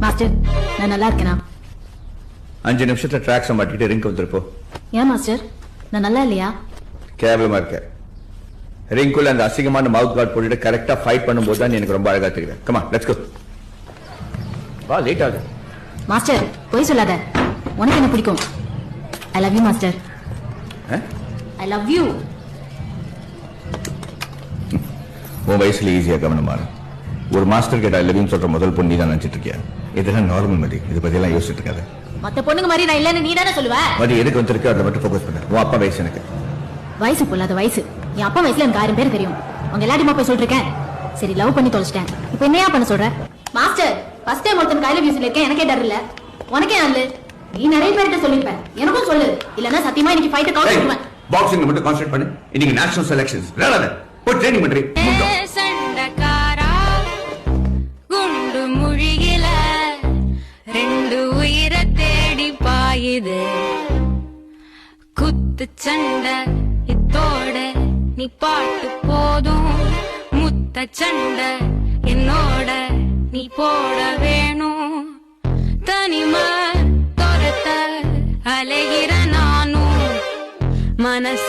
Master நான் நல்லா இருக்கேனா? 5 நிமிஷத்துல ட்ராக்ஸ் மாட்டிட்டு ரிங்க் வந்துருப்போ. ஏன் மாஸ்டர் நான் நல்லா இல்லையா? கேவலமா இருக்க. ரிங்குல அந்த அசிங்கமான மவுத் கார்டு போட்டுட்டு கரெக்டா ஃபைட் பண்ணும்போது தான் எனக்கு ரொம்ப அழகா தெரியுது. Come on let's go. வா லேட் ஆகுது. மாஸ்டர் போய் சொல்லாத. உனக்கு என்ன பிடிக்கும்? I love you master. I love you. உன் வயசுல ஈஸியா கவனமா ஒரு மாஸ்டர் கிட்ட ஐ லவ் யூ சொல்ற முதல் பொண்ணு தான் நினைச்சிட்டு இருக்கியா? இதெல்லாம் நார்மல் மதி. இதை பத்தி எல்லாம் யோசிச்சுட்டு இருக்காது. மத்த பொண்ணுங்க மாதிரி நான் இல்லன்னு நீ தானே சொல்லுவ. மதி எதுக்கு வந்திருக்கு அதை மட்டும் ஃபோக்கஸ் பண்ணு. உன் அப்பா வயசு எனக்கு. வயசு பொல்லாத வயசு. என் அப்பா வயசுல எனக்கு 1000 பேர் தெரியும். உங்க எல்லாத்தையுமா போய் சொல்லிருக்கேன். சரி லவ் பண்ணி தொலைச்சிட்டேன். இப்போ என்னையா பண்ண சொல்ற? மாஸ்டர் ஃபர்ஸ்ட் டைம் ஒருத்தன் ஐ லவ் யூ சொல்லிருக்கேன். எனக்கே டர் இல்ல. உனக்கே அல்ல. நீ நிறைய பேர்கிட்ட சொல்லிருப்ப. எனக்கும் சொல்லு. இல்லன்னா சத்தியமா இன்னைக்கு ஃபைட் கவுண்ட் பண்ணுவேன். பாக்ஸிங் மட்டும் கான்சென்ட்ரேட் பண்ணு. இன்னைக்கு நேஷனல் செலக்ஷன்ஸ். விளையாடாத. போய் ட்ரெய்னிங் பண்றீ. சண்டகாரா குண்டு முழியில 2 உயிரை தேடி பாயுது. குத்து சண்டை இத்தோட நீ பாட்டு போதும். முத்த சண்டை என்னோட நீ போட வேணும். தனிமை துரத்த அலைகிற நானும் மனச